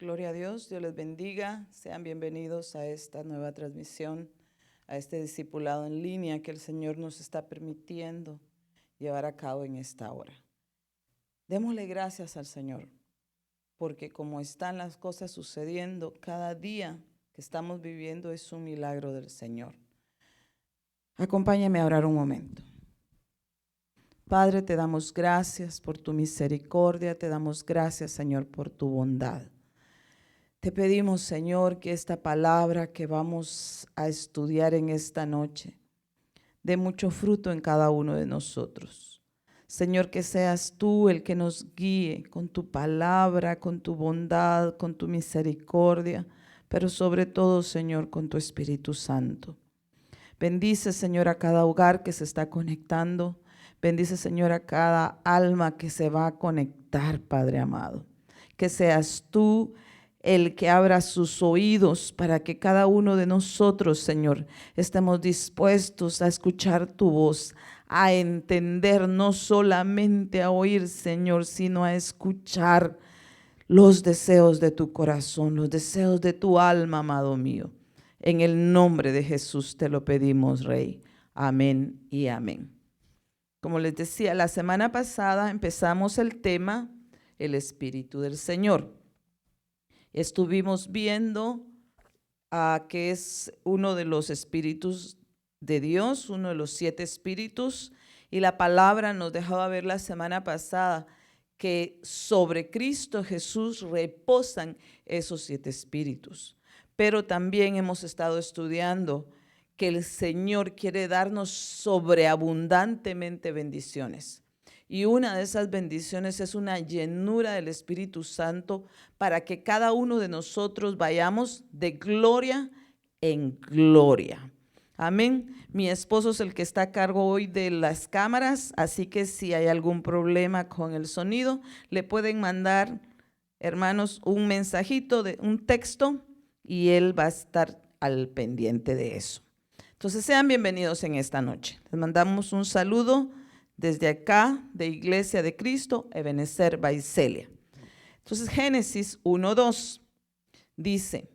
Gloria a Dios, Dios les bendiga. Sean bienvenidos a esta nueva transmisión, a este discipulado en línea que el Señor nos está permitiendo llevar a cabo en esta hora. Démosle gracias al Señor, porque como están las cosas sucediendo, cada día que estamos viviendo es un milagro del Señor. Acompáñame a orar un momento. Padre, te damos gracias por tu misericordia, te damos gracias, Señor, por tu bondad. Te pedimos, Señor, que esta palabra que vamos a estudiar en esta noche dé mucho fruto en cada uno de nosotros. Señor, que seas tú el que nos guíe con tu palabra, con tu bondad, con tu misericordia, pero sobre todo, Señor, con tu Espíritu Santo. Bendice, Señor, a cada hogar que se está conectando. Bendice, Señor, a cada alma que se va a conectar, Padre amado. Que seas tú el que abra sus oídos para que cada uno de nosotros, Señor, estemos dispuestos a escuchar tu voz, a entender, no solamente a oír, Señor, sino a escuchar los deseos de tu corazón, los deseos de tu alma, amado mío. En el nombre de Jesús te lo pedimos, Rey. Amén y amén. Como les decía, la semana pasada empezamos el tema, el Espíritu del Señor. Estuvimos viendo que es uno de los espíritus de Dios, uno de los 7 espíritus, y la palabra nos dejaba ver la semana pasada que sobre Cristo Jesús reposan esos 7 espíritus. Pero también hemos estado estudiando que el Señor quiere darnos sobreabundantemente bendiciones. Y una de esas bendiciones es una llenura del Espíritu Santo para que cada uno de nosotros vayamos de gloria en gloria. Amén. Mi esposo es el que está a cargo hoy de las cámaras, así que si hay algún problema con el sonido, le pueden mandar, hermanos, un mensajito, un texto, y él va a estar al pendiente de eso. Entonces sean bienvenidos en esta noche. Les mandamos un saludo desde acá de Iglesia de Cristo, Ebenezer Baicelia. Entonces Génesis 1:2 dice: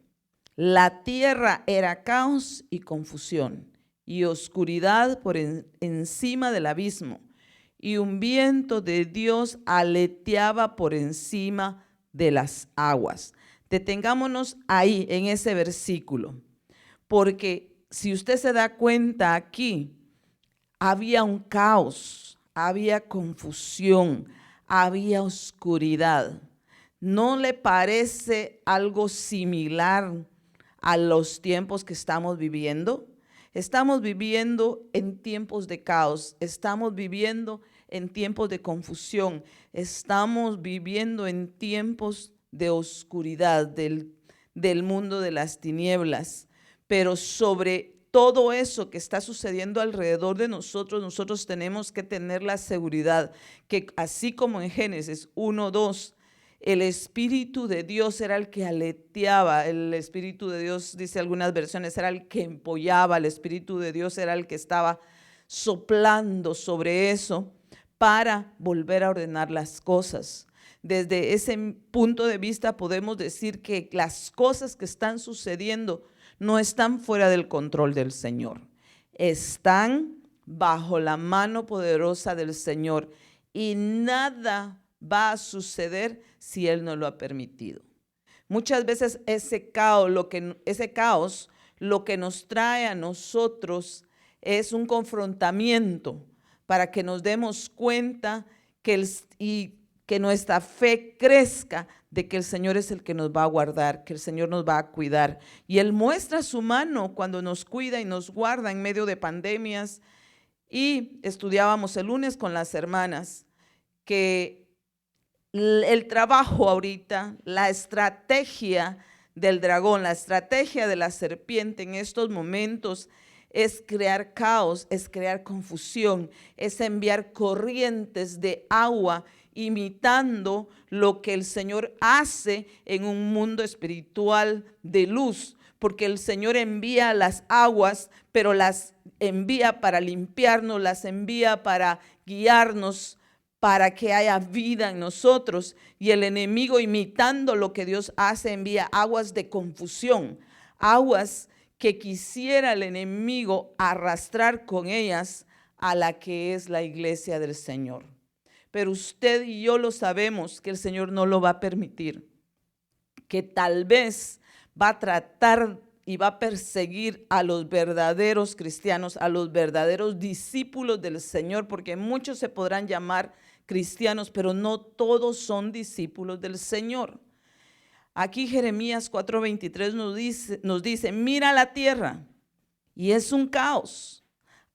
la tierra era caos y confusión y oscuridad por encima del abismo, y un viento de Dios aleteaba por encima de las aguas. Detengámonos ahí en ese versículo, porque si usted se da cuenta aquí, había un caos, había confusión, había oscuridad. ¿No le parece algo similar a los tiempos que estamos viviendo? Estamos viviendo en tiempos de caos, estamos viviendo en tiempos de confusión, estamos viviendo en tiempos de oscuridad del mundo de las tinieblas. Pero sobre todo eso que está sucediendo alrededor de nosotros, nosotros tenemos que tener la seguridad que así como en Génesis 1:2, el Espíritu de Dios era el que aleteaba, el Espíritu de Dios, dice algunas versiones, era el que empollaba, el Espíritu de Dios era el que estaba soplando sobre eso para volver a ordenar las cosas. Desde ese punto de vista podemos decir que las cosas que están sucediendo no están fuera del control del Señor, están bajo la mano poderosa del Señor y nada va a suceder si Él no lo ha permitido. Muchas veces ese caos lo que nos trae a nosotros es un confrontamiento para que nos demos cuenta que nuestra fe crezca de que el Señor es el que nos va a guardar, que el Señor nos va a cuidar. Y Él muestra su mano cuando nos cuida y nos guarda en medio de pandemias. Y estudiábamos el lunes con las hermanas que el trabajo ahorita, la estrategia del dragón, la estrategia de la serpiente en estos momentos es crear caos, es crear confusión, es enviar corrientes de agua imitando lo que el Señor hace en un mundo espiritual de luz, porque el Señor envía las aguas, pero las envía para limpiarnos, las envía para guiarnos, para que haya vida en nosotros. Y el enemigo, imitando lo que Dios hace, envía aguas de confusión, aguas que quisiera el enemigo arrastrar con ellas a la que es la iglesia del Señor. Pero usted y yo lo sabemos que el Señor no lo va a permitir, que tal vez va a tratar y va a perseguir a los verdaderos cristianos, a los verdaderos discípulos del Señor, porque muchos se podrán llamar cristianos, pero no todos son discípulos del Señor. Aquí Jeremías 4:23 nos dice, mira la tierra y es un caos,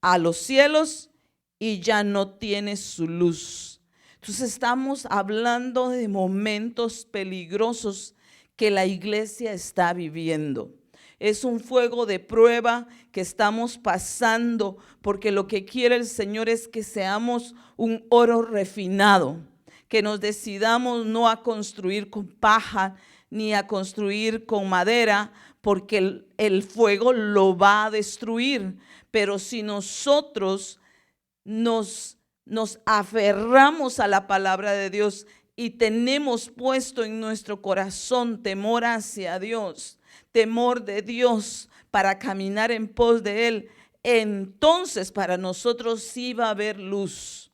a los cielos y ya no tiene su luz. Entonces estamos hablando de momentos peligrosos que la iglesia está viviendo. Es un fuego de prueba que estamos pasando, porque lo que quiere el Señor es que seamos un oro refinado, que nos decidamos no a construir con paja ni a construir con madera, porque el fuego lo va a destruir. Pero si nosotros nos aferramos a la palabra de Dios y tenemos puesto en nuestro corazón temor hacia Dios, temor de Dios para caminar en pos de Él, entonces para nosotros sí va a haber luz.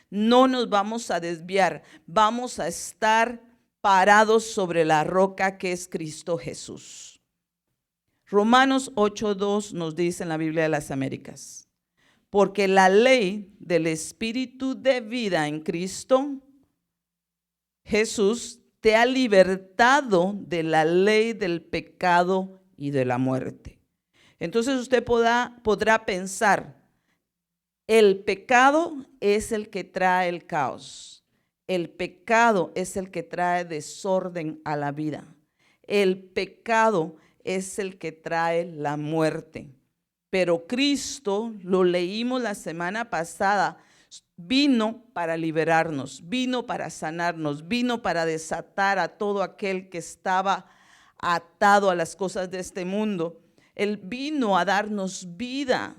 No nos vamos a desviar, vamos a estar parados sobre la roca que es Cristo Jesús. Romanos 8:2 nos dice en la Biblia de las Américas, porque la ley del Espíritu de vida en Cristo Jesús te ha libertado de la ley del pecado y de la muerte. Entonces usted podrá pensar, el pecado es el que trae el caos. El pecado es el que trae desorden a la vida. El pecado es el que trae la muerte. Pero Cristo, lo leímos la semana pasada, vino para liberarnos, vino para sanarnos, vino para desatar a todo aquel que estaba atado a las cosas de este mundo. Él vino a darnos vida,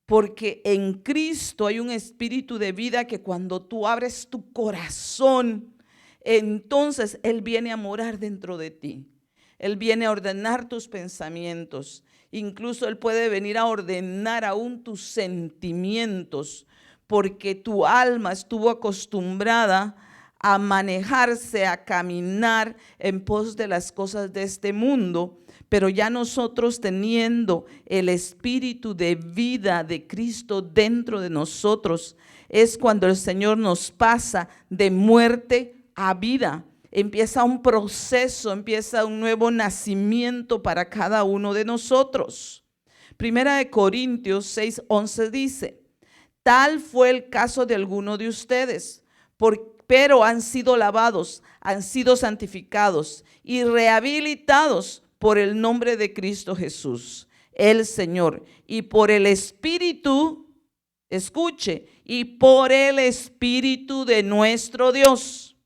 porque en Cristo hay un espíritu de vida que cuando tú abres tu corazón, entonces Él viene a morar dentro de ti. Él viene a ordenar tus pensamientos. Incluso Él puede venir a ordenar aún tus sentimientos, porque tu alma estuvo acostumbrada a manejarse, a caminar en pos de las cosas de este mundo. Pero ya nosotros, teniendo el espíritu de vida de Cristo dentro de nosotros, es cuando el Señor nos pasa de muerte a vida. Empieza un proceso, empieza un nuevo nacimiento para cada uno de nosotros. Primera de Corintios 6:11 dice, tal fue el caso de algunos de ustedes, pero han sido lavados, han sido santificados y rehabilitados por el nombre de Cristo Jesús, el Señor, y por el Espíritu, escuche, y por el Espíritu de nuestro Dios.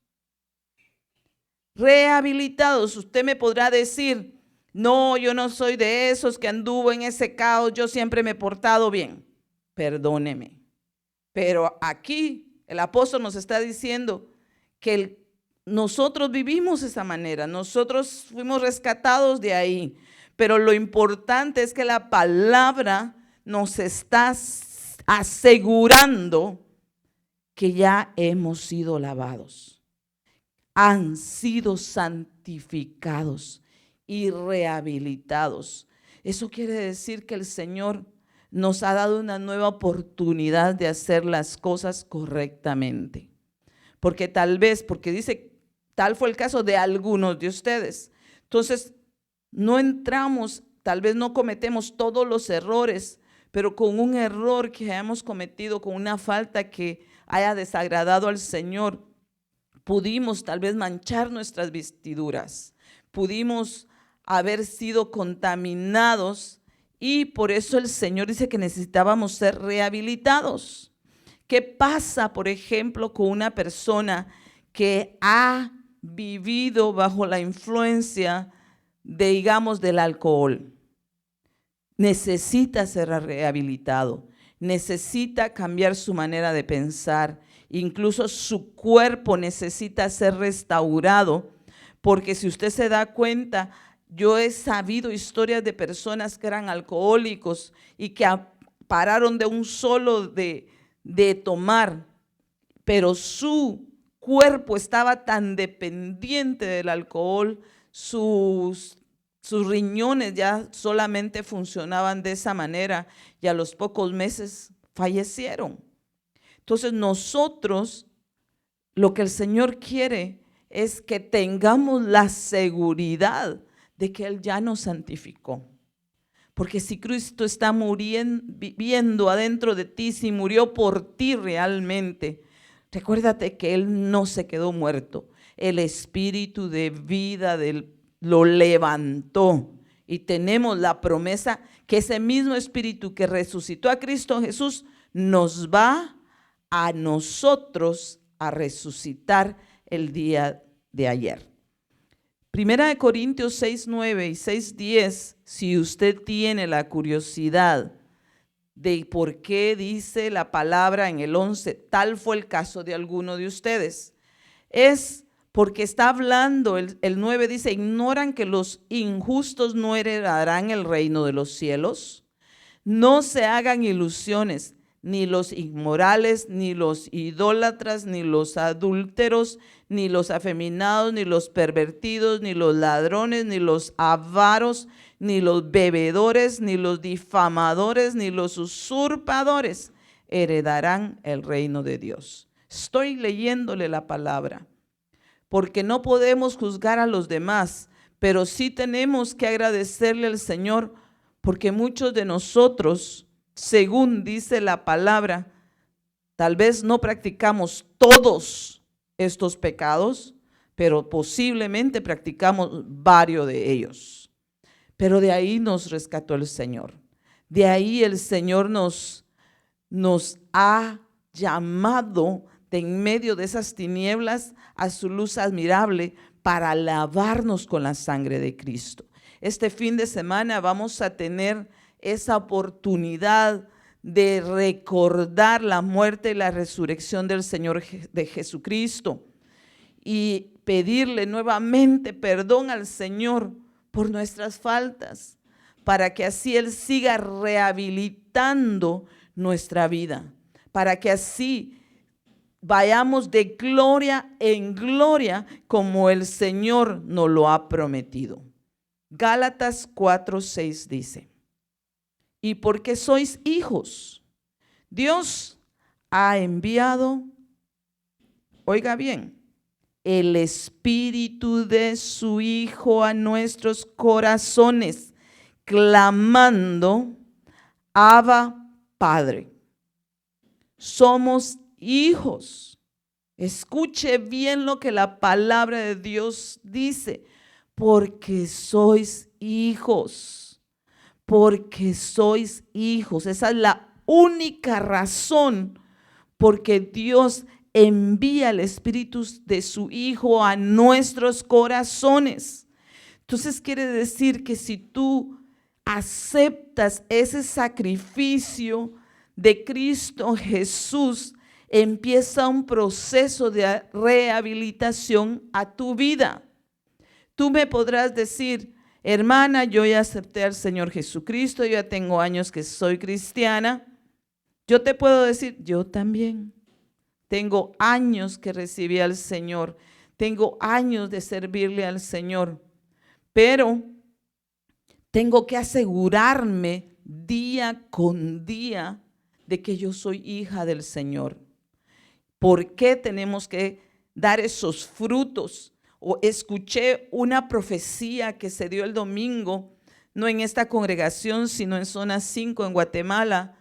Rehabilitados. Usted me podrá decir, no, yo no soy de esos que anduvo en ese caos, yo siempre me he portado bien. Perdóneme. Pero aquí el apóstol nos está diciendo que nosotros vivimos esa manera, nosotros fuimos rescatados de ahí, pero lo importante es que la palabra nos está asegurando que ya hemos sido lavados, han sido santificados y rehabilitados. Eso quiere decir que el Señor nos ha dado una nueva oportunidad de hacer las cosas correctamente. Porque tal vez, porque dice, tal fue el caso de algunos de ustedes. Entonces, no entramos, tal vez no cometemos todos los errores, pero con un error que hayamos cometido, con una falta que haya desagradado al Señor, pudimos tal vez manchar nuestras vestiduras, pudimos haber sido contaminados y por eso el Señor dice que necesitábamos ser rehabilitados. ¿Qué pasa, por ejemplo, con una persona que ha vivido bajo la influencia de, digamos, del alcohol? Necesita ser rehabilitado, necesita cambiar su manera de pensar incluso su cuerpo necesita ser restaurado, porque si usted se da cuenta, yo he sabido historias de personas que eran alcohólicos y que pararon de un solo de tomar, pero su cuerpo estaba tan dependiente del alcohol, sus riñones ya solamente funcionaban de esa manera y a los pocos meses fallecieron. Entonces nosotros, lo que el Señor quiere es que tengamos la seguridad de que Él ya nos santificó. Porque si Cristo está viviendo adentro de ti, si murió por ti realmente, recuérdate que Él no se quedó muerto. El espíritu de vida lo levantó. Y tenemos la promesa que ese mismo espíritu que resucitó a Cristo Jesús nos va a nosotros a resucitar el día de ayer. Primera de Corintios 6:9 y 6:10, si usted tiene la curiosidad de por qué dice la palabra en el 11, tal fue el caso de alguno de ustedes, es porque está hablando, el 9 dice, ¿ignoran que los injustos no heredarán el reino de los cielos? No se hagan ilusiones, ni los inmorales, ni los idólatras, ni los adúlteros, ni los afeminados, ni los pervertidos, ni los ladrones, ni los avaros, ni los bebedores, ni los difamadores, ni los usurpadores heredarán el reino de Dios. Estoy leyéndole la palabra, porque no podemos juzgar a los demás, pero sí tenemos que agradecerle al Señor, porque muchos de nosotros, según dice la palabra, tal vez no practicamos todos estos pecados, pero posiblemente practicamos varios de ellos. Pero de ahí nos rescató el Señor. De ahí el Señor nos ha llamado de en medio de esas tinieblas a su luz admirable para lavarnos con la sangre de Cristo. Este fin de semana vamos a tener esa oportunidad de recordar la muerte y la resurrección del Señor de Jesucristo y pedirle nuevamente perdón al Señor por nuestras faltas, para que así Él siga rehabilitando nuestra vida, para que así vayamos de gloria en gloria como el Señor nos lo ha prometido. Gálatas 4:6 dice, y porque sois hijos, Dios ha enviado, oiga bien, el espíritu de su Hijo a nuestros corazones, clamando, Abba, Padre. Somos hijos. Escuche bien lo que la palabra de Dios dice, porque sois hijos, porque sois hijos. Esa es la única razón porque Dios envía el espíritu de su Hijo a nuestros corazones. Entonces quiere decir que si tú aceptas ese sacrificio de Cristo Jesús, empieza un proceso de rehabilitación a tu vida. Tú me podrás decir, hermana, yo ya acepté al Señor Jesucristo, yo ya tengo años que soy cristiana. Yo te puedo decir, yo también. Tengo años que recibí al Señor, tengo años de servirle al Señor, pero tengo que asegurarme día con día de que yo soy hija del Señor. ¿Por qué tenemos que dar esos frutos? O escuché una profecía que se dio el domingo, no en esta congregación, sino en Zona 5 en Guatemala,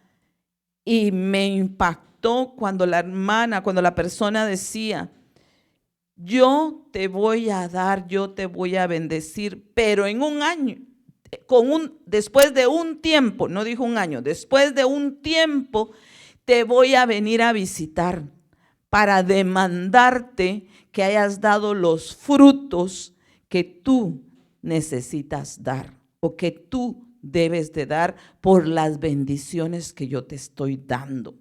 y me impactó cuando la persona decía, yo te voy a dar, yo te voy a bendecir, pero en un año, después de un tiempo, no dijo un año, después de un tiempo te voy a venir a visitar para demandarte que hayas dado los frutos que tú necesitas dar o que tú debes de dar por las bendiciones que yo te estoy dando.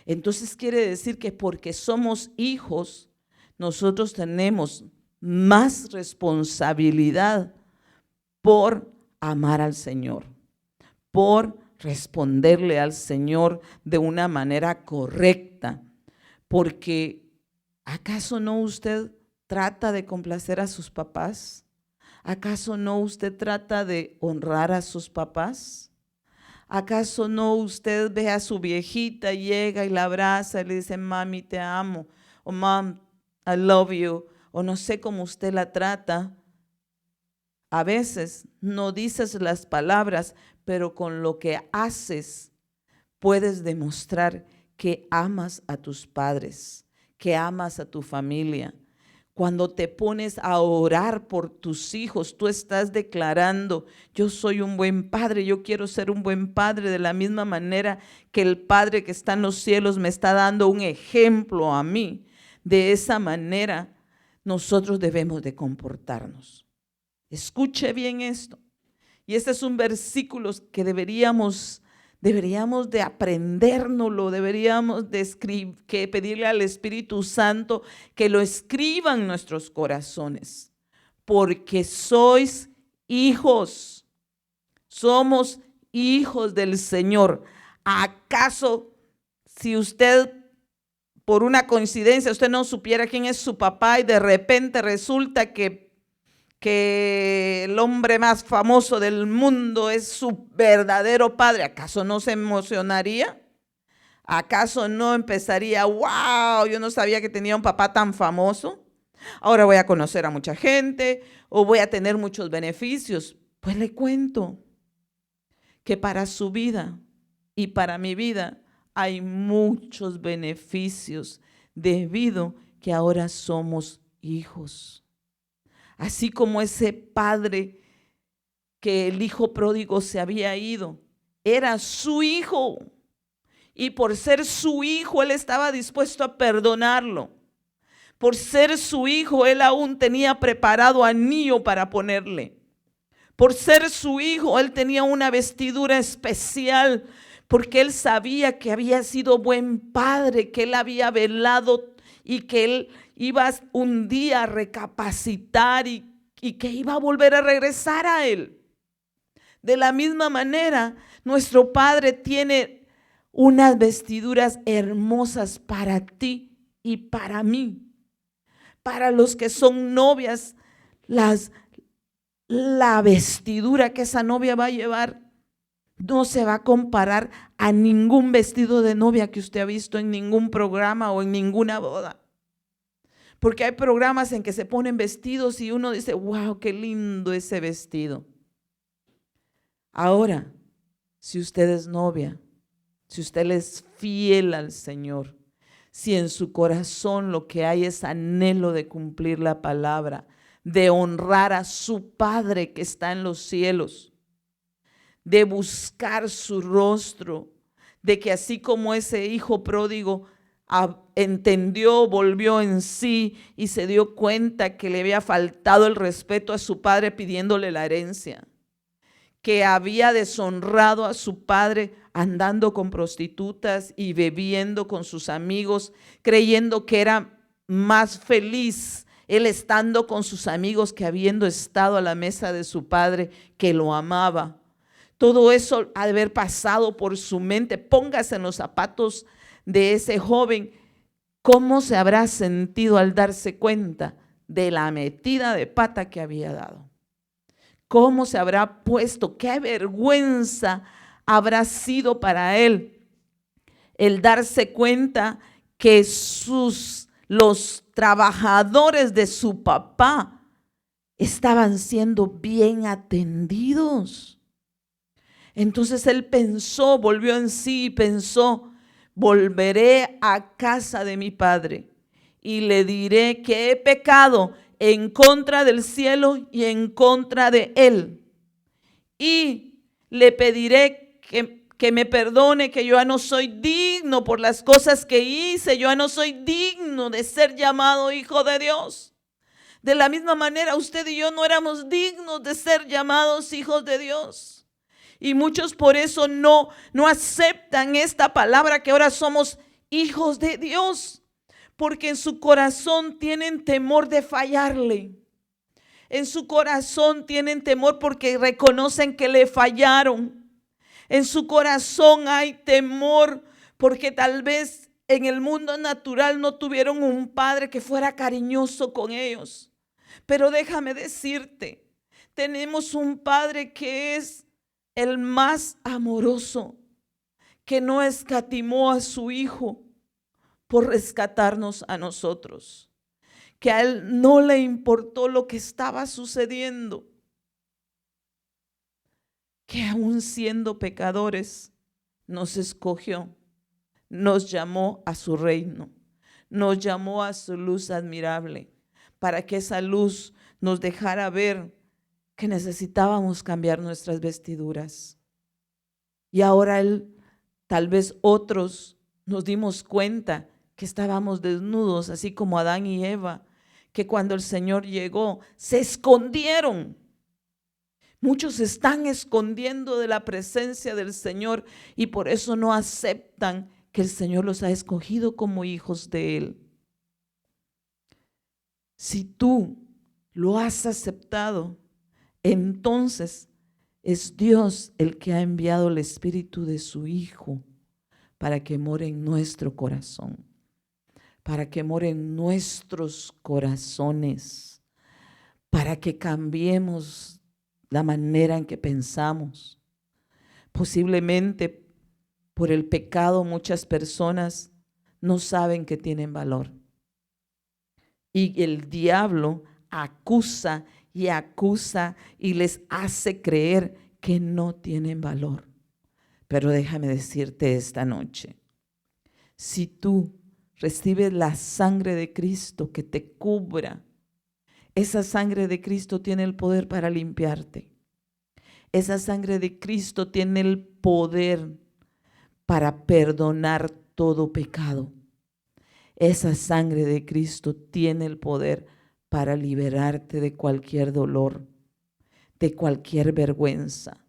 Entonces quiere decir que porque somos hijos, nosotros tenemos más responsabilidad por amar al Señor, por responderle al Señor de una manera correcta, porque ¿acaso no usted trata de complacer a sus papás? ¿Acaso no usted trata de honrar a sus papás? ¿Acaso no usted ve a su viejita, llega y la abraza y le dice, mami, te amo, o mom, I love you, o no sé cómo usted la trata? A veces no dices las palabras, pero con lo que haces puedes demostrar que amas a tus padres, que amas a tu familia. Cuando te pones a orar por tus hijos, tú estás declarando, yo soy un buen padre, yo quiero ser un buen padre de la misma manera que el Padre que está en los cielos me está dando un ejemplo a mí. De esa manera nosotros debemos de comportarnos. Escuche bien esto. Y este es un versículo que deberíamos de aprendérnoslo, deberíamos de pedirle al Espíritu Santo que lo escriba en nuestros corazones. Porque sois hijos, somos hijos del Señor. ¿Acaso si usted, por una coincidencia, usted no supiera quién es su papá y de repente resulta que el hombre más famoso del mundo es su verdadero padre? ¿Acaso no se emocionaría? ¿Acaso no empezaría, wow, yo no sabía que tenía un papá tan famoso? Ahora voy a conocer a mucha gente o voy a tener muchos beneficios. Pues le cuento que para su vida y para mi vida hay muchos beneficios debido que ahora somos hijos. Así como ese padre que el hijo pródigo se había ido, era su hijo. Y por ser su hijo, él estaba dispuesto a perdonarlo. Por ser su hijo, él aún tenía preparado anillo para ponerle. Por ser su hijo, él tenía una vestidura especial, porque él sabía que había sido buen padre, que él había velado y que él iba un día a recapacitar y que iba a volver a regresar a él. De la misma manera, nuestro Padre tiene unas vestiduras hermosas para ti y para mí. Para los que son novias, la vestidura que esa novia va a llevar no se va a comparar a ningún vestido de novia que usted ha visto en ningún programa o en ninguna boda. Porque hay programas en que se ponen vestidos y uno dice, wow, qué lindo ese vestido. Ahora, si usted es novia, si usted le es fiel al Señor, si en su corazón lo que hay es anhelo de cumplir la palabra, de honrar a su Padre que está en los cielos, de buscar su rostro, de que así como ese hijo pródigo entendió, volvió en sí y se dio cuenta que le había faltado el respeto a su padre pidiéndole la herencia, que había deshonrado a su padre andando con prostitutas y bebiendo con sus amigos, creyendo que era más feliz él estando con sus amigos que habiendo estado a la mesa de su padre que lo amaba. Todo eso al haber pasado por su mente, póngase en los zapatos de ese joven, ¿cómo se habrá sentido al darse cuenta de la metida de pata que había dado? ¿Cómo se habrá puesto? ¿Qué vergüenza habrá sido para él el darse cuenta que los trabajadores de su papá estaban siendo bien atendidos? Entonces él pensó, volvió en sí y pensó, volveré a casa de mi padre y le diré que he pecado en contra del cielo y en contra de él. Y le pediré que me perdone, que yo ya no soy digno por las cosas que hice, yo ya no soy digno de ser llamado hijo de Dios. De la misma manera, usted y yo no éramos dignos de ser llamados hijos de Dios. Y muchos por eso no aceptan esta palabra que ahora somos hijos de Dios, porque en su corazón tienen temor de fallarle. En su corazón tienen temor porque reconocen que le fallaron. En su corazón hay temor porque tal vez en el mundo natural no tuvieron un padre que fuera cariñoso con ellos. Pero déjame decirte, tenemos un Padre que es el más amoroso, que no escatimó a su Hijo por rescatarnos a nosotros, que a Él no le importó lo que estaba sucediendo, que aún siendo pecadores nos escogió, nos llamó a su reino, nos llamó a su luz admirable, para que esa luz nos dejara ver que necesitábamos cambiar nuestras vestiduras. Y ahora Él, tal vez otros, nos dimos cuenta que estábamos desnudos, así como Adán y Eva, que cuando el Señor llegó, se escondieron. Muchos se están escondiendo de la presencia del Señor y por eso no aceptan que el Señor los ha escogido como hijos de Él. Si tú lo has aceptado, entonces es Dios el que ha enviado el Espíritu de su Hijo para que more en nuestro corazón, para que more en nuestros corazones, para que cambiemos la manera en que pensamos. Posiblemente por el pecado muchas personas no saben que tienen valor. Y el diablo acusa y les hace creer que no tienen valor. Pero déjame decirte esta noche, si tú recibes la sangre de Cristo que te cubra, esa sangre de Cristo tiene el poder para limpiarte. Esa sangre de Cristo tiene el poder para perdonar todo pecado. Esa sangre de Cristo tiene el poder para liberarte de cualquier dolor, de cualquier vergüenza,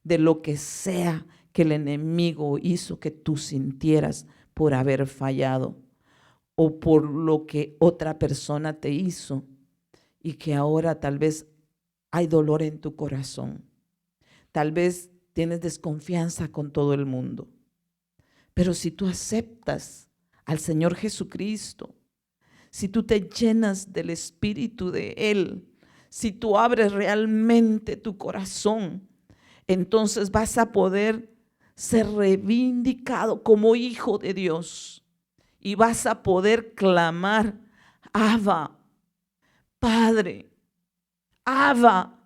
de lo que sea que el enemigo hizo que tú sintieras por haber fallado o por lo que otra persona te hizo y que ahora tal vez hay dolor en tu corazón. Tal vez tienes desconfianza con todo el mundo. Pero si tú aceptas al Señor Jesucristo, si tú te llenas del Espíritu de Él, si tú abres realmente tu corazón, entonces vas a poder ser reivindicado como hijo de Dios y vas a poder clamar, Abba, Padre, Abba.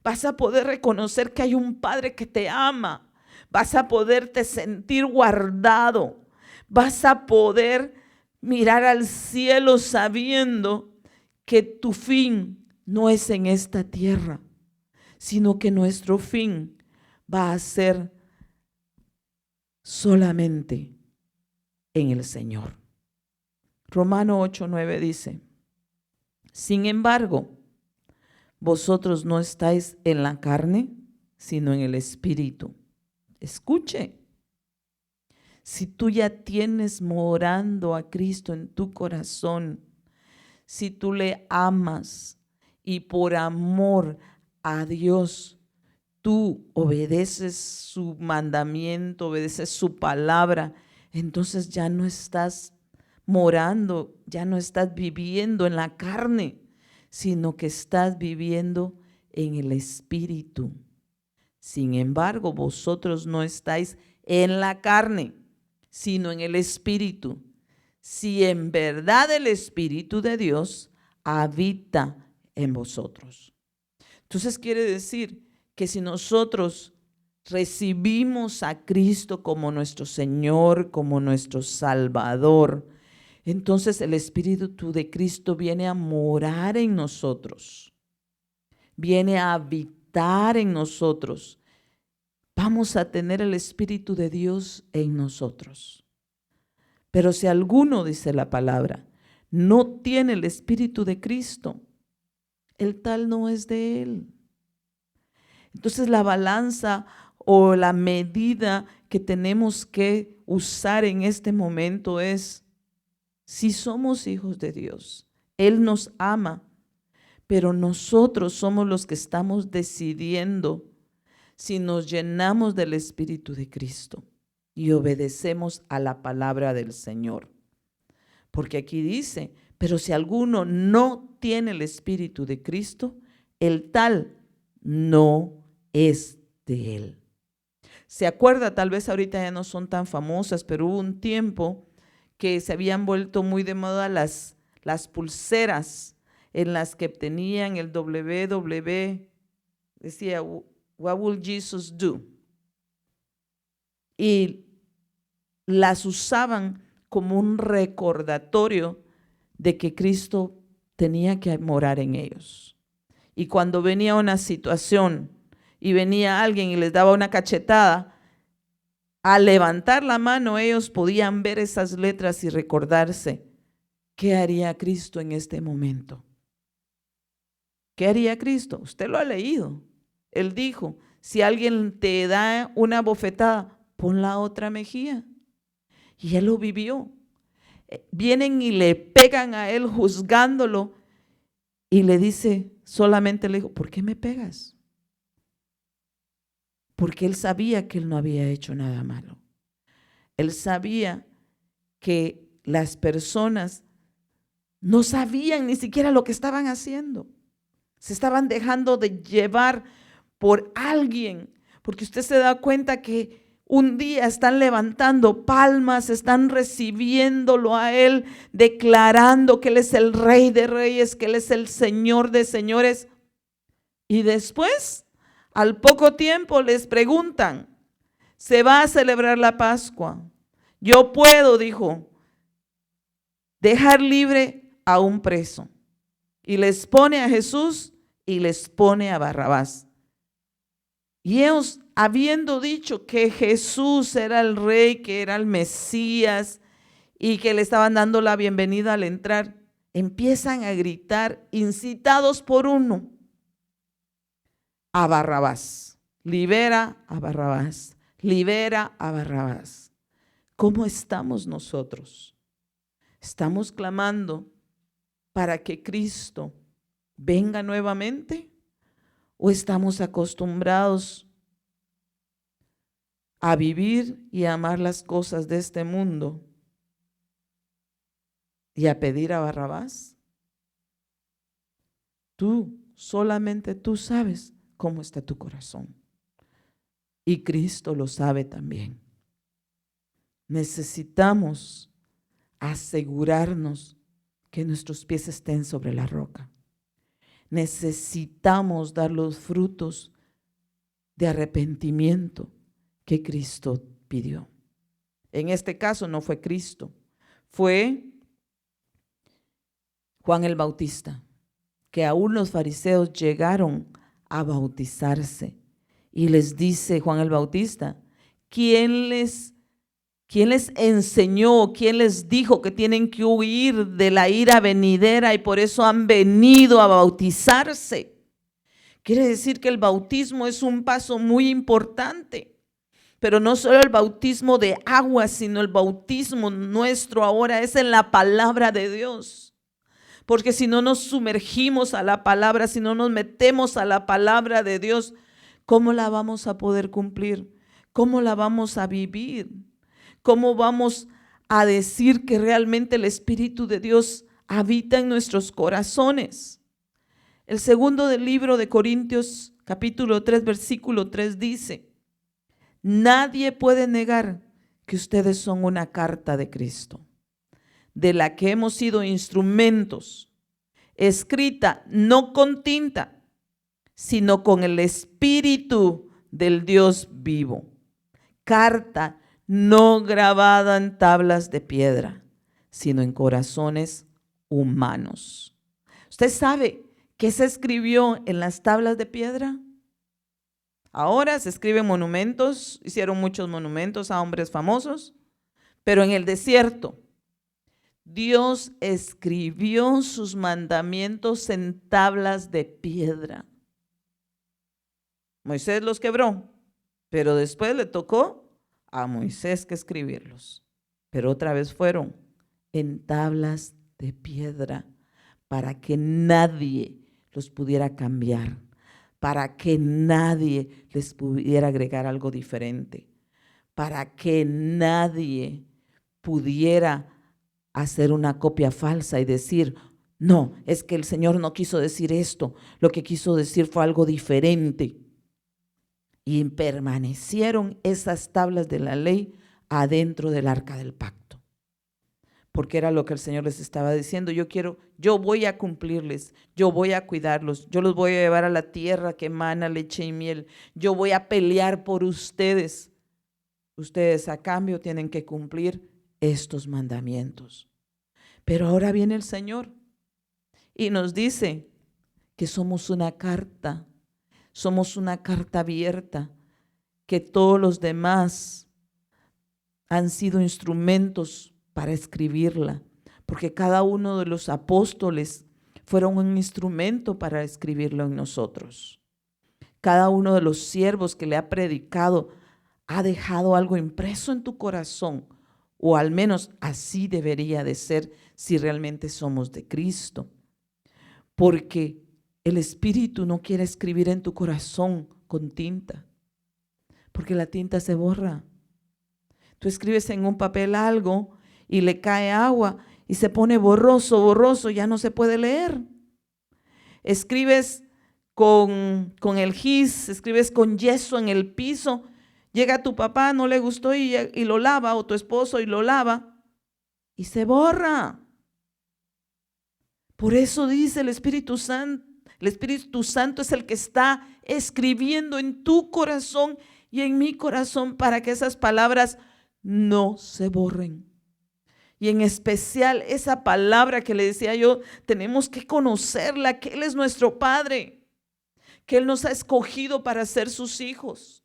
Vas a poder reconocer que hay un Padre que te ama. Vas a poderte sentir guardado. Vas a poder mirar al cielo sabiendo que tu fin no es en esta tierra, sino que nuestro fin va a ser solamente en el Señor. Romano 8:9 dice, sin embargo, vosotros no estáis en la carne, sino en el Espíritu. Escuche, si tú ya tienes morando a Cristo en tu corazón, si tú le amas y por amor a Dios, tú obedeces su mandamiento, obedeces su palabra, entonces ya no estás morando, ya no estás viviendo en la carne, sino que estás viviendo en el Espíritu. Sin embargo, vosotros no estáis en la carne, sino en el Espíritu. Si en verdad el Espíritu de Dios habita en vosotros. Entonces quiere decir que si nosotros recibimos a Cristo como nuestro Señor, como nuestro Salvador, entonces el Espíritu de Cristo viene a morar en nosotros, viene a habitar en nosotros. Vamos a tener el Espíritu de Dios en nosotros. Pero si alguno, dice la palabra, no tiene el Espíritu de Cristo, el tal no es de Él. Entonces la balanza o la medida que tenemos que usar en este momento es, si somos hijos de Dios, Él nos ama, pero nosotros somos los que estamos decidiendo si nos llenamos del Espíritu de Cristo y obedecemos a la palabra del Señor. Porque aquí dice, pero si alguno no tiene el Espíritu de Cristo, el tal no es de Él. ¿Se acuerda? Tal vez ahorita ya no son tan famosas, pero hubo un tiempo que se habían vuelto muy de moda las pulseras en las que tenían el WW, decía, What will Jesus do? Y las usaban como un recordatorio de que Cristo tenía que morar en ellos. Y cuando venía una situación y venía alguien y les daba una cachetada, al levantar la mano ellos podían ver esas letras y recordarse, ¿qué haría Cristo en este momento? ¿Qué haría Cristo? Usted lo ha leído. Él dijo, si alguien te da una bofetada, pon la otra mejilla. Y él lo vivió. Vienen y le pegan a él juzgándolo y le dice, solamente le dijo, ¿por qué me pegas? Porque él sabía que él no había hecho nada malo. Él sabía que las personas no sabían ni siquiera lo que estaban haciendo. Se estaban dejando de llevar por alguien, porque usted se da cuenta que un día están levantando palmas, están recibiéndolo a Él, declarando que Él es el Rey de Reyes, que Él es el Señor de Señores. Y después, al poco tiempo, les preguntan, ¿se va a celebrar la Pascua? Yo puedo, dijo, dejar libre a un preso. Y les pone a Jesús y les pone a Barrabás. Y ellos, habiendo dicho que Jesús era el rey, que era el Mesías y que le estaban dando la bienvenida al entrar, empiezan a gritar, incitados por uno, a Barrabás. Libera a Barrabás, libera a Barrabás. ¿Cómo estamos nosotros? ¿Estamos clamando para que Cristo venga nuevamente? ¿O estamos acostumbrados a vivir y a amar las cosas de este mundo y a pedir a Barrabás? Solamente tú sabes cómo está tu corazón. Y Cristo lo sabe también. Necesitamos asegurarnos que nuestros pies estén sobre la roca. Necesitamos dar los frutos de arrepentimiento que Cristo pidió. En este caso no fue Cristo, fue Juan el Bautista, que aún los fariseos llegaron a bautizarse. Y les dice Juan el Bautista, ¿quién les enseñó, quién les dijo que tienen que huir de la ira venidera y por eso han venido a bautizarse? Quiere decir que el bautismo es un paso muy importante, pero no solo el bautismo de agua, sino el bautismo nuestro ahora es en la palabra de Dios. Porque si no nos sumergimos a la palabra, si no nos metemos a la palabra de Dios, ¿cómo la vamos a poder cumplir? ¿Cómo la vamos a vivir? ¿Cómo vamos a decir que realmente el Espíritu de Dios habita en nuestros corazones? El segundo del libro de Corintios, capítulo 3, versículo 3 dice, nadie puede negar que ustedes son una carta de Cristo, de la que hemos sido instrumentos, escrita no con tinta, sino con el Espíritu del Dios vivo. Carta no grabada en tablas de piedra, sino en corazones humanos. ¿Usted sabe qué se escribió en las tablas de piedra? Ahora se escriben monumentos, hicieron muchos monumentos a hombres famosos, pero en el desierto Dios escribió sus mandamientos en tablas de piedra. Moisés los quebró, pero después le tocó a Moisés que escribirlos, pero otra vez fueron en tablas de piedra para que nadie los pudiera cambiar, para que nadie les pudiera agregar algo diferente, para que nadie pudiera hacer una copia falsa y decir, no, es que el Señor no quiso decir esto, lo que quiso decir fue algo diferente. Y permanecieron esas tablas de la ley adentro del arca del pacto, porque era lo que el Señor les estaba diciendo, yo voy a cumplirles, yo voy a cuidarlos, yo los voy a llevar a la tierra que emana leche y miel, yo voy a pelear por ustedes. Ustedes a cambio tienen que cumplir estos mandamientos. Pero ahora viene el Señor y nos dice que somos una carta abierta, que todos los demás han sido instrumentos para escribirla, porque cada uno de los apóstoles fueron un instrumento para escribirlo en nosotros. Cada uno de los siervos que le ha predicado ha dejado algo impreso en tu corazón, o al menos así debería de ser si realmente somos de Cristo, porque el Espíritu no quiere escribir en tu corazón con tinta, porque la tinta se borra. Tú escribes en un papel algo y le cae agua y se pone borroso, ya no se puede leer. Escribes con el gis, escribes con yeso en el piso, llega tu papá, no le gustó y lo lava, o tu esposo y lo lava y se borra. Por eso dice el Espíritu Santo es el que está escribiendo en tu corazón y en mi corazón para que esas palabras no se borren. Y en especial esa palabra que le decía yo, tenemos que conocerla, que Él es nuestro Padre, que Él nos ha escogido para ser sus hijos.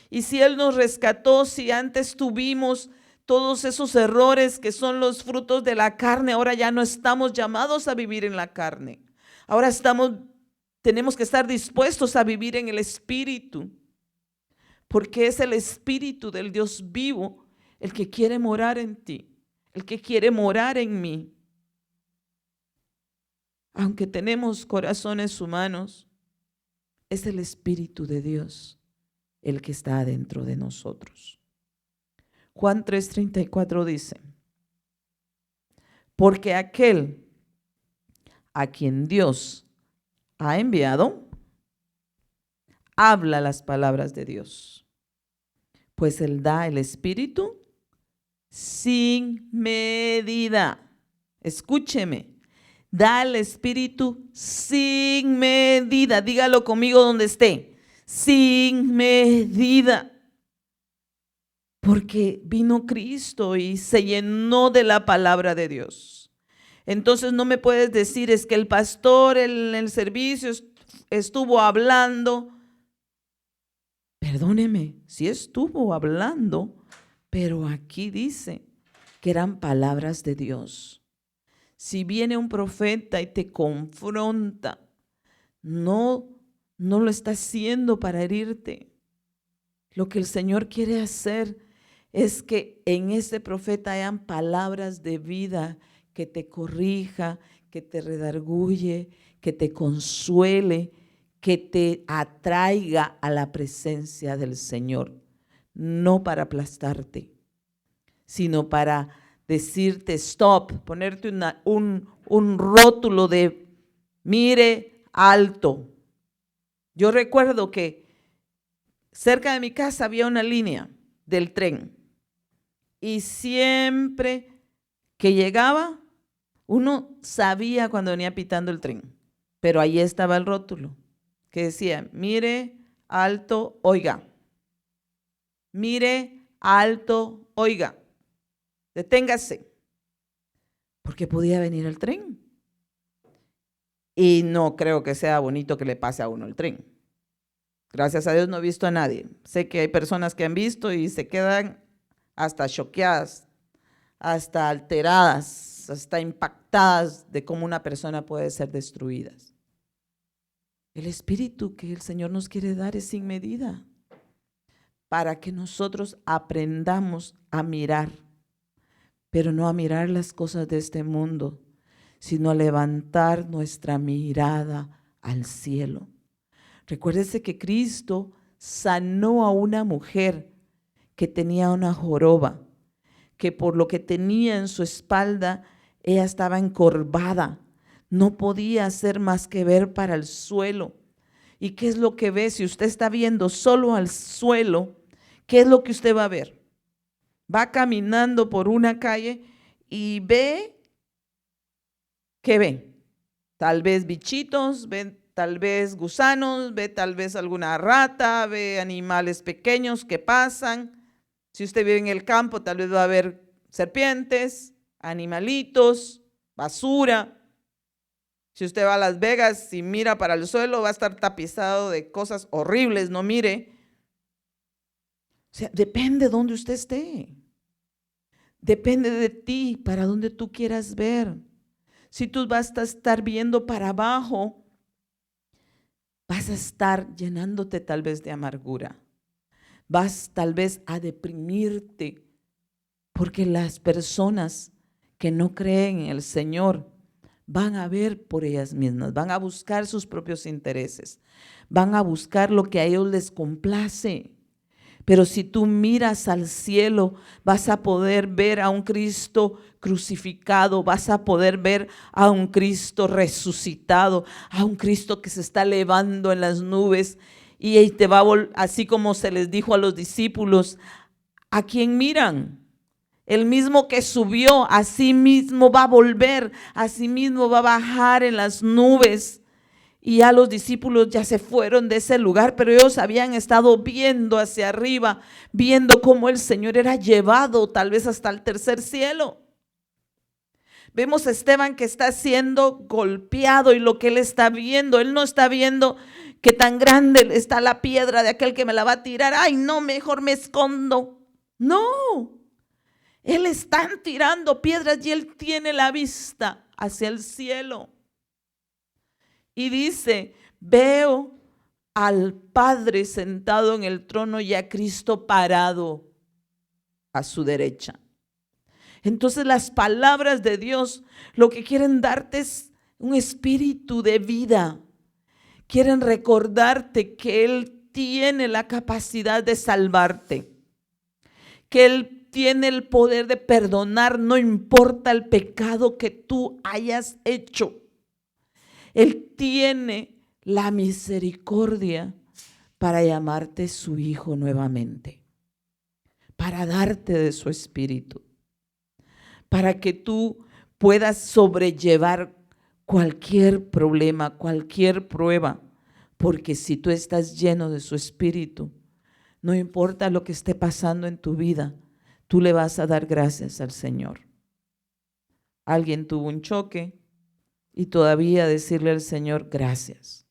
Y si Él nos rescató, si antes tuvimos todos esos errores que son los frutos de la carne, ahora ya no estamos llamados a vivir en la carne. Ahora tenemos que estar dispuestos a vivir en el Espíritu, porque es el Espíritu del Dios vivo el que quiere morar en ti, el que quiere morar en mí. Aunque tenemos corazones humanos, es el Espíritu de Dios el que está dentro de nosotros. Juan 3:34 dice, porque aquel a quien Dios ha enviado, habla las palabras de Dios, pues Él da el Espíritu sin medida. Escúcheme, da el Espíritu sin medida. Dígalo conmigo donde esté, sin medida. Porque vino Cristo y se llenó de la palabra de Dios. Entonces no me puedes decir, es que el pastor en el servicio estuvo hablando. Perdóneme, sí estuvo hablando, pero aquí dice que eran palabras de Dios. Si viene un profeta y te confronta, no lo está haciendo para herirte. Lo que el Señor quiere hacer es que en ese profeta hayan palabras de vida que te corrija, que te redarguye, que te consuele, que te atraiga a la presencia del Señor, no para aplastarte, sino para decirte stop, ponerte un rótulo de mire alto. Yo recuerdo que cerca de mi casa había una línea del tren y siempre que llegaba, uno sabía cuando venía pitando el tren, pero ahí estaba el rótulo que decía, mire alto, oiga, mire alto, oiga, deténgase, porque podía venir el tren. Y no creo que sea bonito que le pase a uno el tren. Gracias a Dios no he visto a nadie. Sé que hay personas que han visto y se quedan hasta choqueadas, hasta alteradas, hasta impactadas de cómo una persona puede ser destruida. El espíritu que el Señor nos quiere dar es sin medida. para que nosotros aprendamos a mirar, pero no a mirar las cosas de este mundo, sino a levantar nuestra mirada al cielo. Recuérdese que Cristo sanó a una mujer que tenía una joroba, que por lo que tenía en su espalda, ella estaba encorvada, no podía hacer más que ver para el suelo. ¿Y qué es lo que ve? Si usted está viendo solo al suelo, ¿qué es lo que usted va a ver? Va caminando por una calle y ve, ¿qué ve? Tal vez bichitos, ve tal vez gusanos, ve tal vez alguna rata, ve animales pequeños que pasan. Si usted vive en el campo, tal vez va a ver serpientes, animalitos, basura. Si usted va a Las Vegas y mira para el suelo, va a estar tapizado de cosas horribles, no mire. O sea, depende de dónde usted esté. Depende de ti, para dónde tú quieras ver. Si tú vas a estar viendo para abajo, vas a estar llenándote tal vez de amargura. Vas tal vez a deprimirte, porque las personas que no creen en el Señor van a ver por ellas mismas, van a buscar sus propios intereses, van a buscar lo que a ellos les complace. Pero si tú miras al cielo, vas a poder ver a un Cristo crucificado, vas a poder ver a un Cristo resucitado, a un Cristo que se está elevando en las nubes y te va a así como se les dijo a los discípulos, ¿a quién miran? El mismo que subió, así mismo va a volver, así mismo va a bajar en las nubes. Y ya los discípulos ya se fueron de ese lugar, pero ellos habían estado viendo hacia arriba, viendo cómo el Señor era llevado tal vez hasta el tercer cielo. Vemos a Esteban que está siendo golpeado y lo que él está viendo, él no está viendo que tan grande está la piedra de aquel que me la va a tirar. Ay, no, mejor me escondo. No. Él están tirando piedras y él tiene la vista hacia el cielo. Y dice, veo al Padre sentado en el trono y a Cristo parado a su derecha. Entonces las palabras de Dios lo que quieren darte es un espíritu de vida. Quieren recordarte que Él tiene la capacidad de salvarte, que Él tiene el poder de perdonar, no importa el pecado que tú hayas hecho. Él tiene la misericordia para llamarte su hijo nuevamente, para darte de su espíritu, para que tú puedas sobrellevar cualquier problema, cualquier prueba, porque si tú estás lleno de su espíritu, no importa lo que esté pasando en tu vida, tú le vas a dar gracias al Señor. Alguien tuvo un choque y todavía decirle al Señor gracias.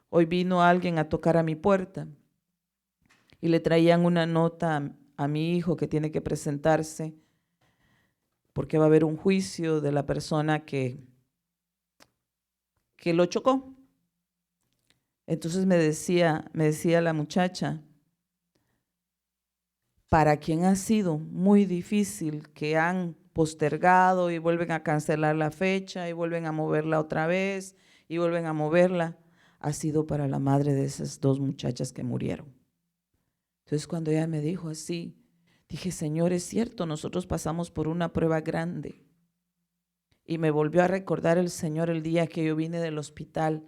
Hoy vino alguien a tocar a mi puerta y le traían una nota a mi hijo que tiene que presentarse porque va a haber un juicio de la persona que lo chocó. Entonces me decía la muchacha, para quien ha sido muy difícil, que han postergado y vuelven a cancelar la fecha y vuelven a moverla otra vez y vuelven a moverla, ha sido para la madre de esas dos muchachas que murieron. Entonces cuando ella me dijo así, dije, Señor, es cierto, nosotros pasamos por una prueba grande. Y me volvió a recordar el Señor el día que yo vine del hospital,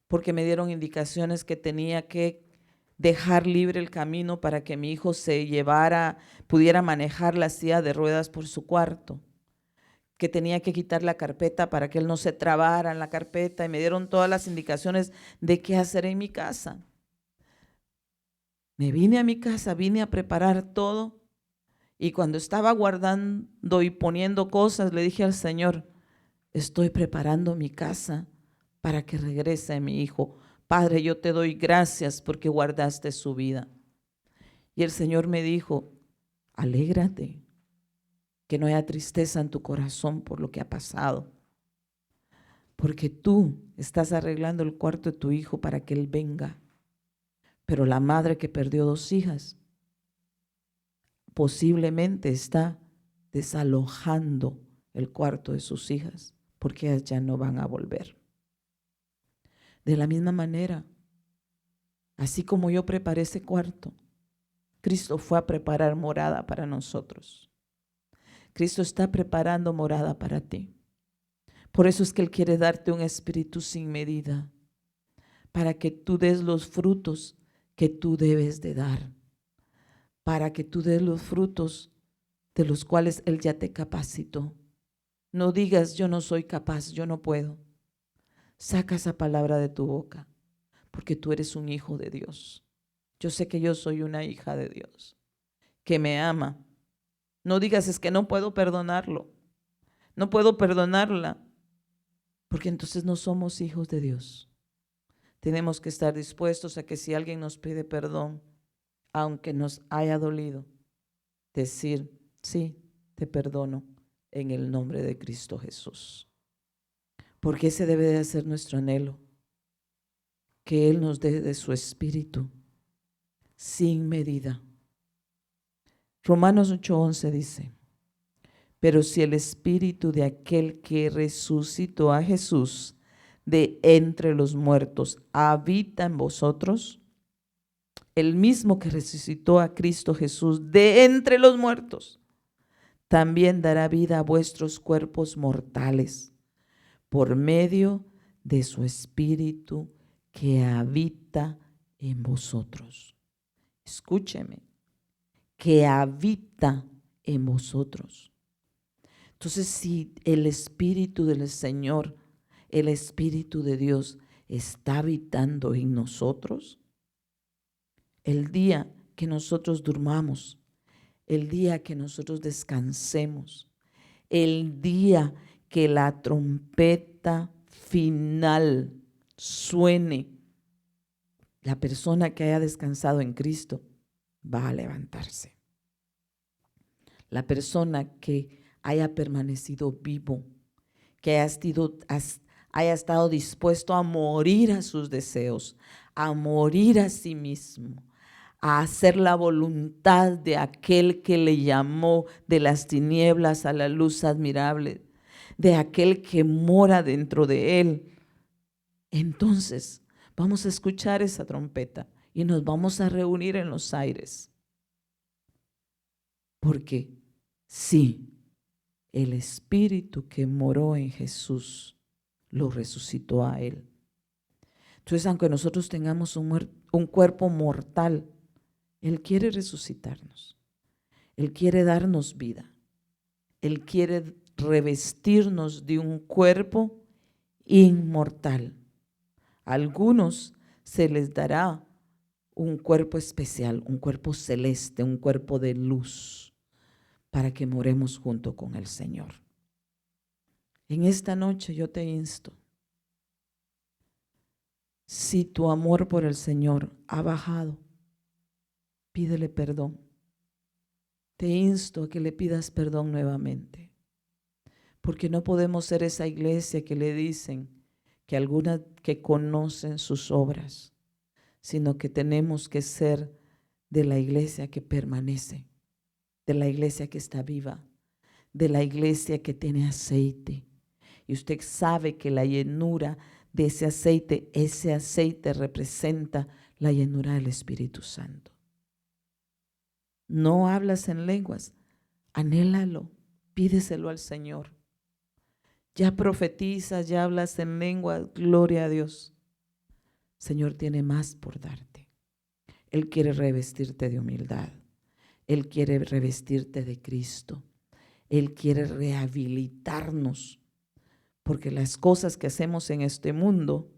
porque me dieron indicaciones que tenía que dejar libre el camino para que mi hijo pudiera manejar la silla de ruedas por su cuarto, que tenía que quitar la carpeta para que él no se trabara en la carpeta, y me dieron todas las indicaciones de qué hacer en mi casa. Me vine a mi casa, vine a preparar todo, y cuando estaba guardando y poniendo cosas, le dije al Señor, estoy preparando mi casa para que regrese mi hijo. Padre, yo te doy gracias porque guardaste su vida. Y el Señor me dijo, alégrate, que no haya tristeza en tu corazón por lo que ha pasado, porque tú estás arreglando el cuarto de tu hijo para que él venga, Pero la madre que perdió 2 hijas posiblemente está desalojando el cuarto de sus hijas porque ellas ya no van a volver. De la misma manera, así como yo preparé ese cuarto, Cristo fue a preparar morada para nosotros. Cristo está preparando morada para ti. Por eso es que Él quiere darte un espíritu sin medida, para que tú des los frutos que tú debes de dar, para que tú des los frutos de los cuales Él ya te capacitó. No digas, yo no soy capaz, yo no puedo. Saca esa palabra de tu boca, porque tú eres un hijo de Dios. Yo sé que yo soy una hija de Dios, que me ama. No digas, es que no puedo perdonarlo, no puedo perdonarla, porque entonces no somos hijos de Dios. Tenemos que estar dispuestos a que si alguien nos pide perdón, aunque nos haya dolido, decir, sí, te perdono en el nombre de Cristo Jesús. Porque ese debe de ser nuestro anhelo, que Él nos dé de su espíritu sin medida. Romanos 8:11 dice, pero si el espíritu de aquel que resucitó a Jesús de entre los muertos habita en vosotros, el mismo que resucitó a Cristo Jesús de entre los muertos, también dará vida a vuestros cuerpos mortales por medio de su espíritu que habita en vosotros. Escúcheme, que habita en vosotros. Entonces, si el Espíritu del Señor, el Espíritu de Dios está habitando en nosotros, el día que nosotros durmamos, el día que nosotros descansemos, el día que la trompeta final suene, la persona que haya descansado en Cristo va a levantarse. La persona que haya permanecido vivo, que haya estado dispuesto a morir a sus deseos, a morir a sí mismo, a hacer la voluntad de aquel que le llamó de las tinieblas a la luz admirable, de aquel que mora dentro de él. Entonces vamos a escuchar esa trompeta y nos vamos a reunir en los aires. Porque sí, el Espíritu que moró en Jesús lo resucitó a Él. Entonces, aunque nosotros tengamos un cuerpo mortal, Él quiere resucitarnos. Él quiere darnos vida. Él quiere revestirnos de un cuerpo inmortal. A algunos se les dará un cuerpo especial, un cuerpo celeste, un cuerpo de luz, para que moremos junto con el Señor. En esta noche yo te insto, si tu amor por el Señor ha bajado, pídele perdón. Te insto a que le pidas perdón nuevamente, porque no podemos ser esa iglesia que le dicen que algunas que conocen sus obras, sino que tenemos que ser de la iglesia que permanece, de la iglesia que está viva, de la iglesia que tiene aceite. Y usted sabe que la llenura de ese aceite representa la llenura del Espíritu Santo. No hablas en lenguas, anhélalo, pídeselo al Señor. Ya profetizas, ya hablas en lenguas, gloria a Dios. El Señor tiene más por darte. Él quiere revestirte de humildad. Él quiere revestirte de Cristo. Él quiere rehabilitarnos, porque las cosas que hacemos en este mundo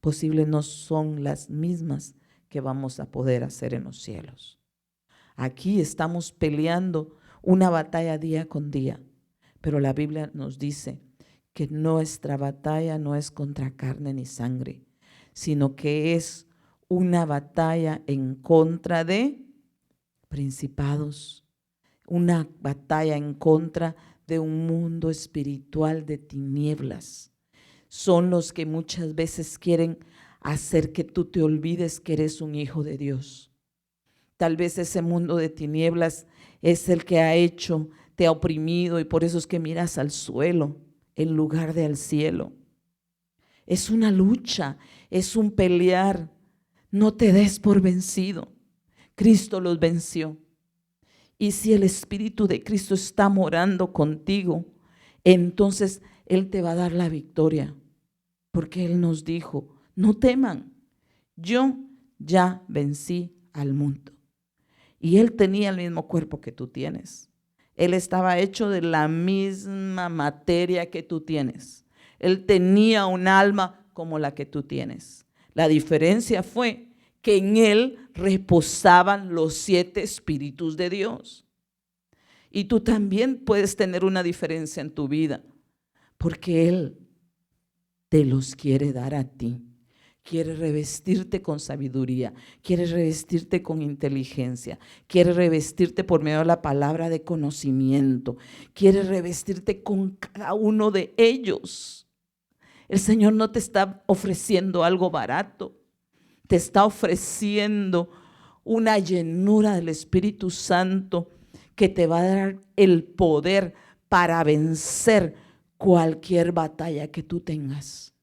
posible no son las mismas que vamos a poder hacer en los cielos. Aquí estamos peleando una batalla día con día, pero la Biblia nos dice que nuestra batalla no es contra carne ni sangre, sino que es una batalla en contra de principados, una batalla en contra de un mundo espiritual de tinieblas. Son los que muchas veces quieren hacer que tú te olvides que eres un hijo de Dios. Tal vez ese mundo de tinieblas es el que te ha oprimido y por eso es que miras al suelo en lugar de al cielo. Es una lucha, es un pelear. No te des por vencido. Cristo los venció. Y si el Espíritu de Cristo está morando contigo, entonces Él te va a dar la victoria. Porque Él nos dijo, no teman, yo ya vencí al mundo. Y Él tenía el mismo cuerpo que tú tienes. Él estaba hecho de la misma materia que tú tienes. Él tenía un alma como la que tú tienes. La diferencia fue que en Él reposaban los 7 espíritus de Dios. Y tú también puedes tener una diferencia en tu vida, porque Él te los quiere dar a ti. Quiere revestirte con sabiduría, quiere revestirte con inteligencia, quiere revestirte por medio de la palabra de conocimiento, quiere revestirte con cada uno de ellos. El Señor no te está ofreciendo algo barato, te está ofreciendo una llenura del Espíritu Santo que te va a dar el poder para vencer cualquier batalla que tú tengas.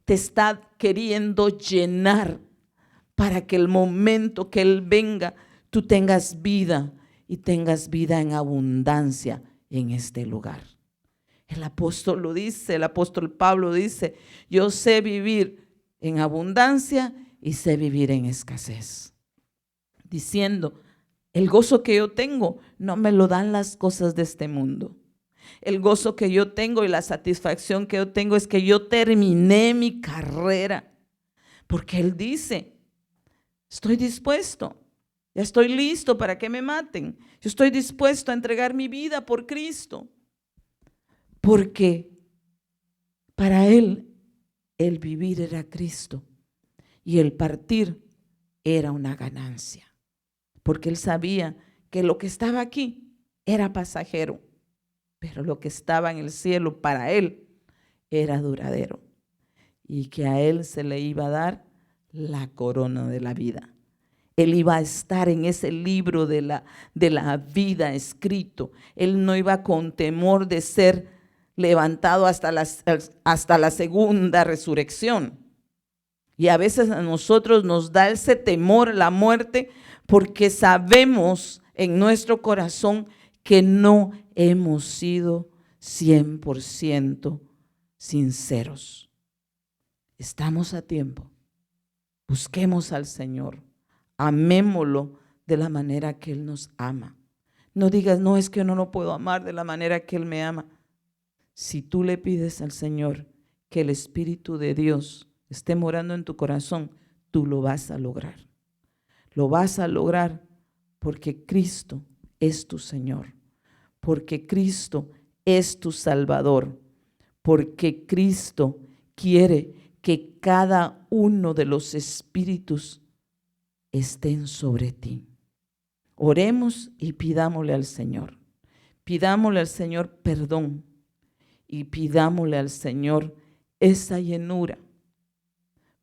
Te está queriendo llenar para que el momento que Él venga, tú tengas vida y tengas vida en abundancia en este lugar. El apóstol lo dice, el apóstol Pablo dice, yo sé vivir en abundancia y sé vivir en escasez. Diciendo, el gozo que yo tengo no me lo dan las cosas de este mundo. El gozo que yo tengo y la satisfacción que yo tengo es que yo terminé mi carrera. Porque Él dice, estoy dispuesto, ya estoy listo para que me maten. Yo estoy dispuesto a entregar mi vida por Cristo. Porque para Él el vivir era Cristo y el partir era una ganancia. Porque Él sabía que lo que estaba aquí era pasajero. Pero lo que estaba en el cielo para Él era duradero y que a Él se le iba a dar la corona de la vida. Él iba a estar en ese libro de la vida escrito. Él no iba con temor de ser levantado hasta la segunda resurrección. Y a veces a nosotros nos da ese temor, la muerte, porque sabemos en nuestro corazón que no hemos sido 100% sinceros. Estamos a tiempo. Busquemos al Señor. Amémoslo de la manera que Él nos ama. No digas, no, es que yo no lo puedo amar de la manera que Él me ama. Si tú le pides al Señor que el Espíritu de Dios esté morando en tu corazón, tú lo vas a lograr. Lo vas a lograr porque Cristo es tu Señor, porque Cristo es tu Salvador, porque Cristo quiere que cada uno de los espíritus estén sobre ti. Oremos y pidámosle al Señor. Pidámosle al Señor perdón y pidámosle al Señor esa llenura.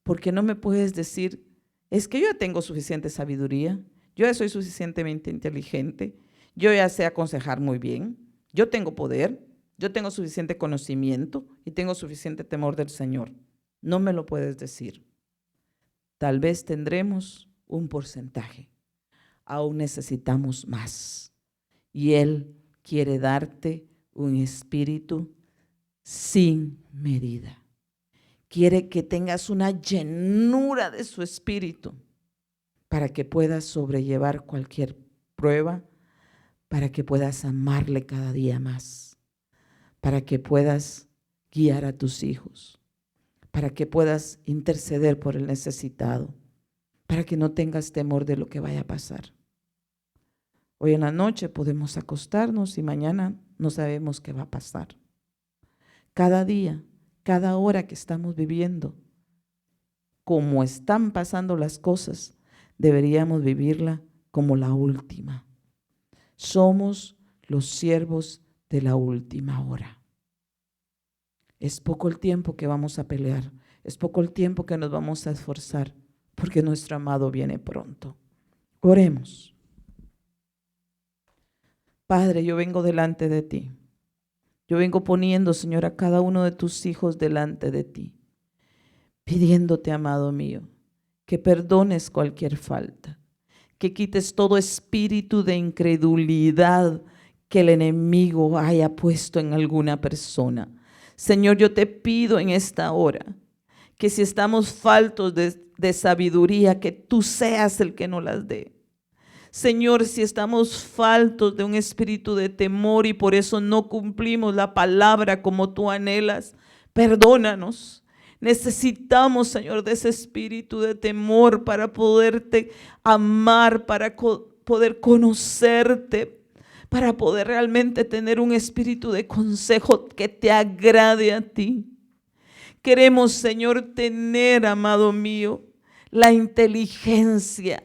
Porque no me puedes decir, es que yo ya tengo suficiente sabiduría, yo ya soy suficientemente inteligente, yo ya sé aconsejar muy bien, yo tengo poder, yo tengo suficiente conocimiento y tengo suficiente temor del Señor. No me lo puedes decir. Tal vez tendremos un porcentaje, aún necesitamos más. Y Él quiere darte un espíritu sin medida. Quiere que tengas una llenura de su espíritu para que puedas sobrellevar cualquier prueba, para que puedas amarle cada día más, para que puedas guiar a tus hijos, para que puedas interceder por el necesitado, para que no tengas temor de lo que vaya a pasar. Hoy en la noche podemos acostarnos y mañana no sabemos qué va a pasar. Cada día, cada hora que estamos viviendo, como están pasando las cosas, deberíamos vivirla como la última. Somos los siervos de la última hora. Es poco el tiempo que vamos a pelear, Es poco el tiempo que nos vamos a esforzar, porque nuestro amado viene pronto. Oremos. Padre, yo vengo delante de ti. Yo vengo poniendo, Señor, a cada uno de tus hijos delante de ti, pidiéndote, amado mío, que perdones cualquier falta, que quites todo espíritu de incredulidad que el enemigo haya puesto en alguna persona. Señor, yo te pido en esta hora que si estamos faltos de sabiduría, que tú seas el que nos las dé. Señor, si estamos faltos de un espíritu de temor y por eso no cumplimos la palabra como tú anhelas, perdónanos. Necesitamos, Señor, de ese espíritu de temor para poderte amar, para poder conocerte, para poder realmente tener un espíritu de consejo que te agrade a ti. Queremos, Señor, tener, amado mío, la inteligencia,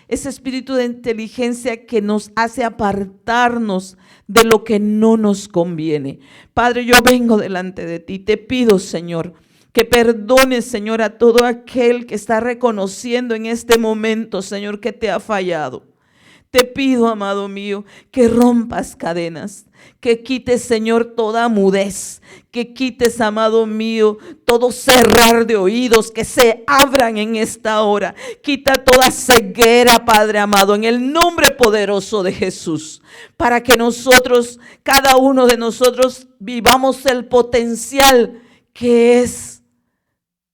ese espíritu de inteligencia que nos hace apartarnos de lo que no nos conviene. Padre, yo vengo delante de ti, te pido, Señor, que perdones, Señor, a todo aquel que está reconociendo en este momento, Señor, que te ha fallado. Te pido, amado mío, que rompas cadenas, que quites, Señor, toda mudez, que quites, amado mío, todo cerrar de oídos, que se abran en esta hora. Quita toda ceguera, Padre amado, en el nombre poderoso de Jesús, para que nosotros, cada uno de nosotros, vivamos el potencial que es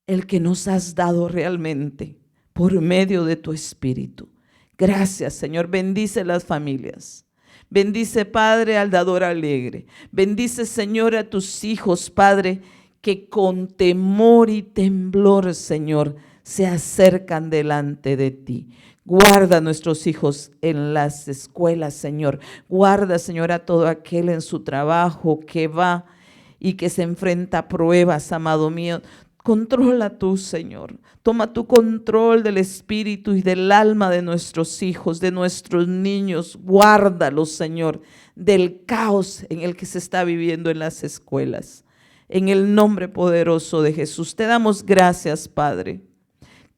el que nos has dado realmente por medio de tu Espíritu. Gracias, Señor. Bendice las familias. Bendice, Padre, al dador alegre. Bendice, Señor, a tus hijos, Padre, que con temor y temblor, Señor, se acercan delante de ti. Guarda a nuestros hijos en las escuelas, Señor. Guarda, Señor, a todo aquel en su trabajo que va y que se enfrenta a pruebas, amado mío. Controla tú, Señor. Toma tu control del espíritu y del alma de nuestros hijos, de nuestros niños. Guárdalos, Señor, del caos en el que se está viviendo en las escuelas. En el nombre poderoso de Jesús, te damos gracias, Padre.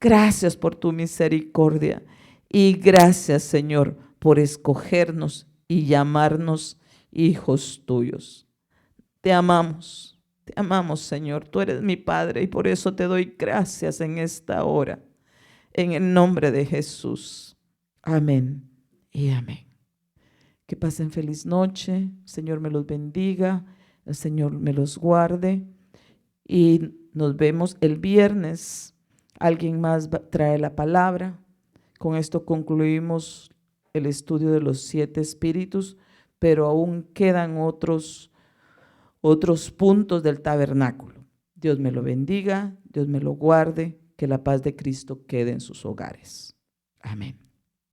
Gracias por tu misericordia. Y gracias, Señor, por escogernos y llamarnos hijos tuyos. Te amamos. Te amamos, Señor. Tú eres mi Padre y por eso te doy gracias en esta hora. En el nombre de Jesús. Amén y amén. Que pasen feliz noche. El Señor me los bendiga. El Señor me los guarde. Y nos vemos el viernes. Alguien más trae la palabra. Con esto concluimos el estudio de los 7 espíritus, pero aún quedan otros puntos del tabernáculo. Dios me lo bendiga, Dios me lo guarde, que la paz de Cristo quede en sus hogares. Amén.